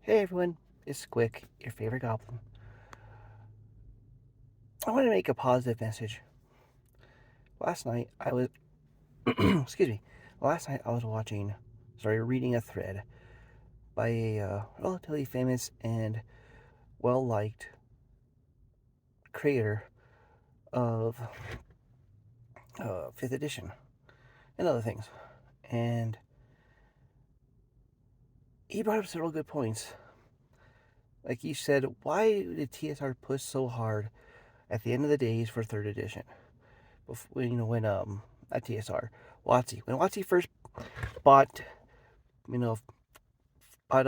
Hey everyone, it's Squick, your favorite goblin. I want to make a positive message. Last night I was, excuse me, last night I was reading a thread by a relatively famous and well liked creator of 5th edition and other things. And he brought up several good points. Like he said, why did TSR push so hard at the end of the days for 3rd edition? Before, not TSR, WotC. When WotC first bought, you know, bought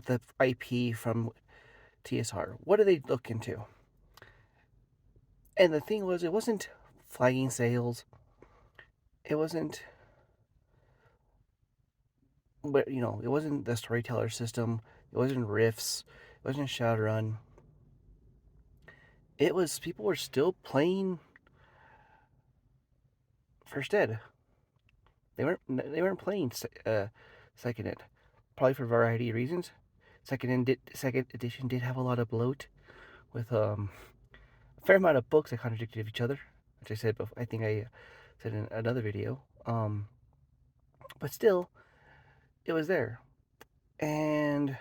the IP from TSR. What did they look into? And the thing was, it wasn't flagging sales. It wasn't, it wasn't the storyteller system. It wasn't Rifts. It wasn't Shadowrun. It was people were still playing First Ed. They weren't playing Second Ed, probably for a variety of reasons. Second edition did have a lot of bloat with a fair amount of books that contradicted each other, which I said before. I think I said in another video. But still, it was there, and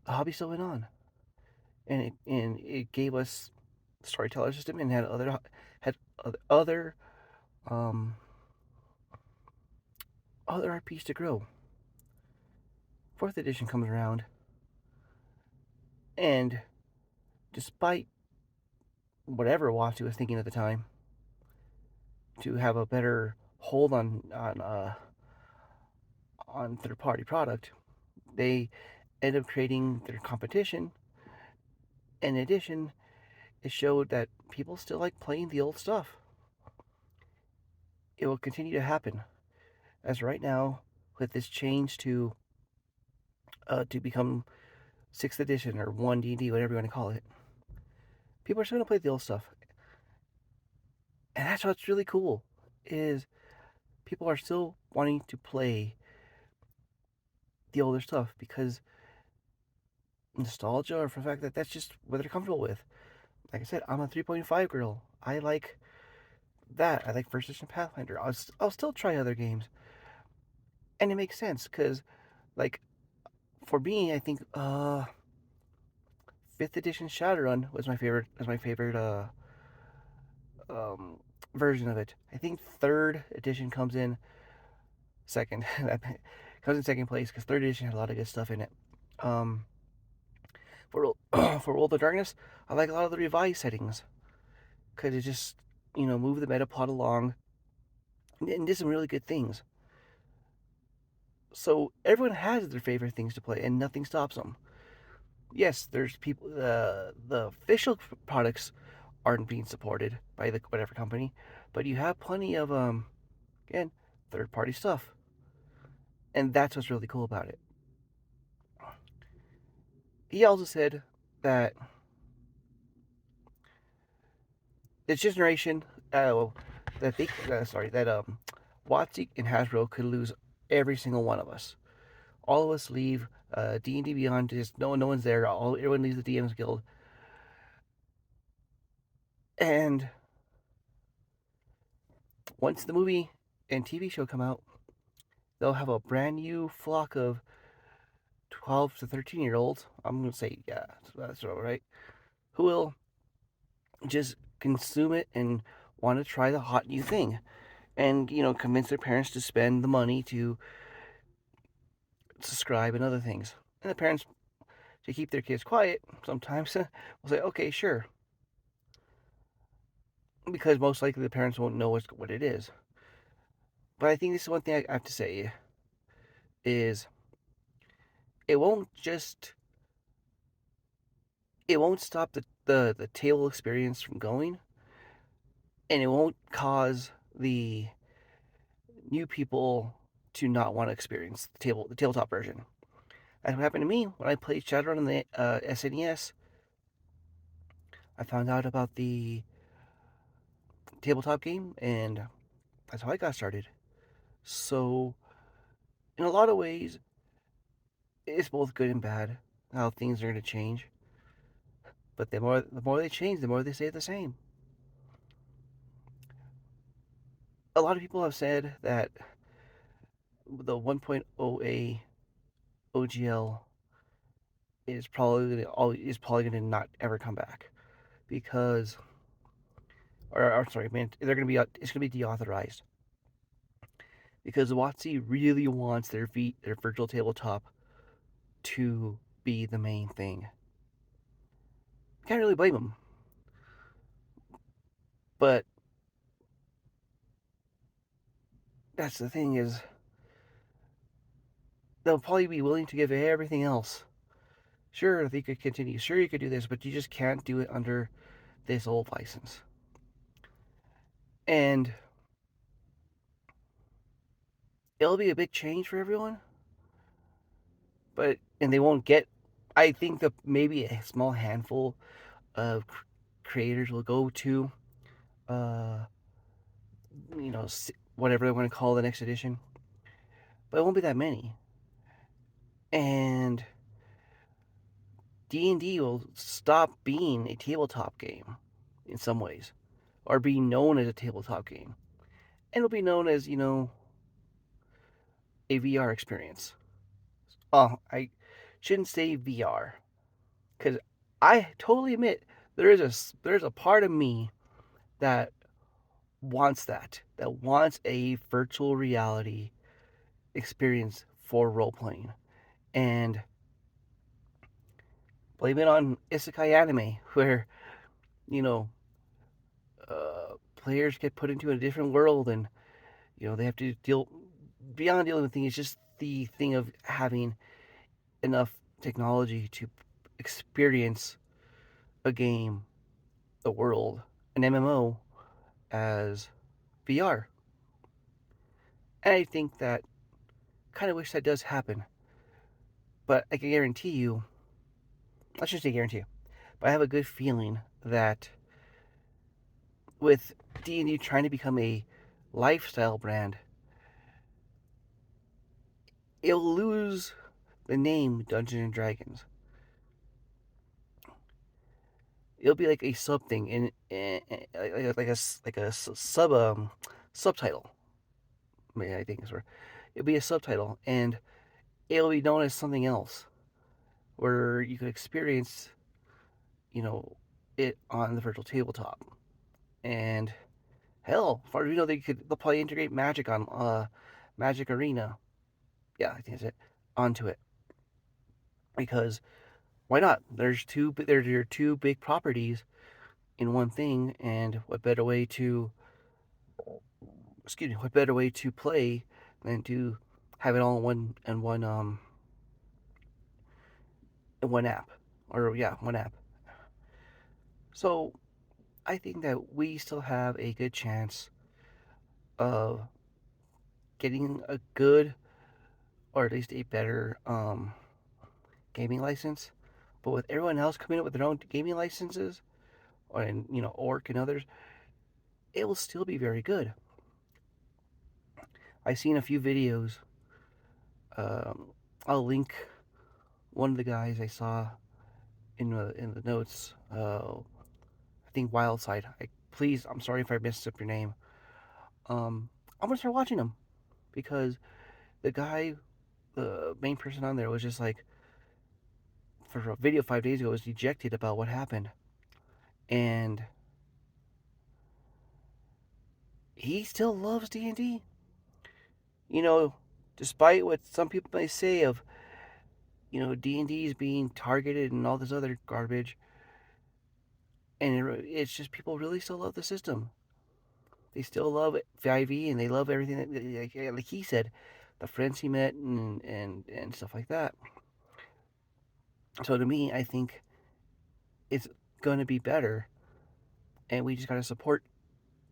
the hobby still went on, and it gave us the storyteller system and had um other RPs to grow. 4th edition comes around, and despite whatever WotC was thinking at the time, to have a better hold on third party product, they end up creating their competition. In addition, it showed that people still like playing the old stuff. It will continue to happen, as right now, with this change to become 6th edition or 1DD, whatever you want to call it. People are still going to play the old stuff, and that's what's really cool. Is people are still wanting to play the older stuff because nostalgia, or for the fact that that's just what they're comfortable with. Like I said, I'm a 3.5 girl. I like that. I like first edition Pathfinder. I'll still try other games, and it makes sense because, like, for me, I think 5th edition Shadowrun was my favorite um, version of it. I think 3rd edition comes in second. That comes in second place because 3rd edition had a lot of good stuff in it. Um, for for World of Darkness, I like a lot of the revised settings because it just moved the meta plot along and did some really good things. So everyone has their favorite things to play, and nothing stops them. Yes, there's people. The official products aren't being supported by the whatever company, but you have plenty of again, third party stuff, and that's what's really cool about it. He also said that this generation, well, that they sorry that WotC and Hasbro could lose every single one of us. All of us leave D&D Beyond. Just no one's there. Everyone leaves the DM's Guild, and once the movie and TV show come out, they'll have a brand new flock of 12 to 13-year-olds. I'm going to say, yeah, that's all right. Who will just consume it and want to try the hot new thing and, convince their parents to spend the money to subscribe and other things. And the parents, to keep their kids quiet, sometimes will say, okay, sure. Because most likely the parents won't know what it is. But I think this is one thing I have to say is it won't just it won't stop the table experience from going, and it won't cause the new people to not want to experience the tabletop version. That's what happened to me when I played Shadowrun on the SNES. I found out about the tabletop game, and that's how I got started. So, in a lot of ways, it's both good and bad how things are going to change. But the more they change, the more they stay the same. A lot of people have said that the 1.0A OGL is probably going to not ever come back because, or sorry, man, they're going to be it's going to be deauthorized because WotC really wants their virtual tabletop to be the main thing. Can't really blame them, but that's the thing is they'll probably be willing to give everything else. Sure, they could continue. Sure, you could do this, but you just can't do it under this old license. And it'll be a big change for everyone, and they won't get. I think that maybe a small handful of creators will go to, uh, whatever they want to call the next edition, but it won't be that many. And D&D will stop being a tabletop game in some ways, or being known as a tabletop game, and it'll be known as a VR experience. Oh, I shouldn't say VR because I totally admit there's a part of me that that wants a virtual reality experience for role playing, and blame it on isekai anime where you know players get put into a different world and they have to deal beyond dealing with things. It's just the thing of having enough technology to experience a game, a world, an MMO as VR. And I think that kind of wish that does happen. But I can guarantee you, I shouldn't say guarantee you, but I have a good feeling that with D&D trying to become a lifestyle brand, it'll lose the name Dungeons and Dragons. It'll be like a sub thing like a subtitle. I think is where it'll be a subtitle, and it'll be known as something else, where you could experience, you know, it on the virtual tabletop. And hell, as far as we know, they'll probably integrate Magic on Magic Arena. Yeah, I think that's it. Onto it because why not? There's your two big properties in one thing, and what better way to play than to have it all in one app, or yeah, one app. So I think that we still have a good chance of getting a good, or at least a better gaming license. But with everyone else coming up with their own gaming licenses, and Orc and others, it will still be very good. I've seen a few videos. Um, I'll link one of the guys I saw in the notes. I think Wildside. Please, I'm sorry if I messed up your name. I'm gonna start watching them because the guy, the main person on there, was just like, for a video 5 days ago, was dejected about what happened, and he still loves D&D. You know, despite what some people may say of D&D is being targeted and all this other garbage, and it's just people really still love the system. They still love 5e and they love everything like he said, the friends he met and stuff like that. So to me, I think it's going to be better, and we just got to support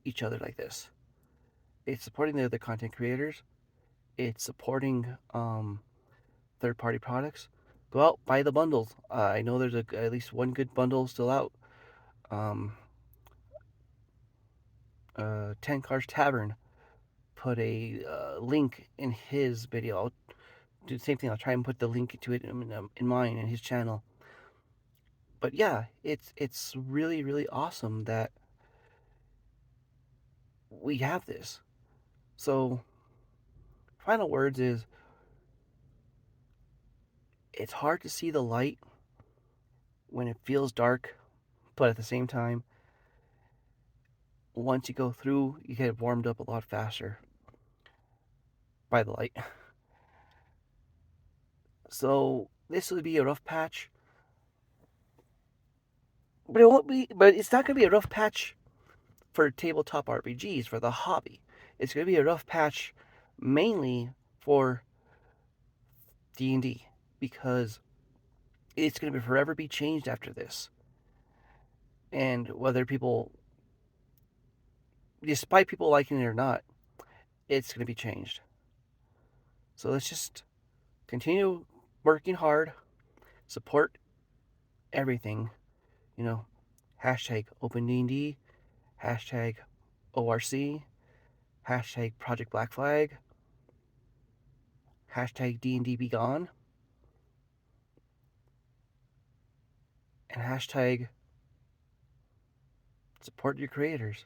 each other like this. It's supporting the other content creators. It's supporting third party products. Go out, buy the bundles. I know there's at least one good bundle still out. Um, 10 Cars Tavern put a link in his video. I'll do the same thing. I'll try and put the link to it in mine and his channel. But yeah, it's really, really awesome that we have this. So, final words is, it's hard to see the light when it feels dark, but at the same time, once you go through, you get warmed up a lot faster by the light. So this would be a rough patch, but it won't be. But it's not going to be a rough patch for tabletop RPGs for the hobby. It's going to be a rough patch mainly for D&D because it's going to forever be changed after this. And whether people, despite people liking it or not, it's going to be changed. So let's just continue working hard, support everything, you know, hashtag OpenD&D, hashtag ORC, hashtag Project Black Flag, hashtag D&D Be Gone, and hashtag support your creators.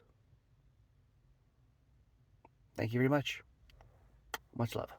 Thank you very much. Much love.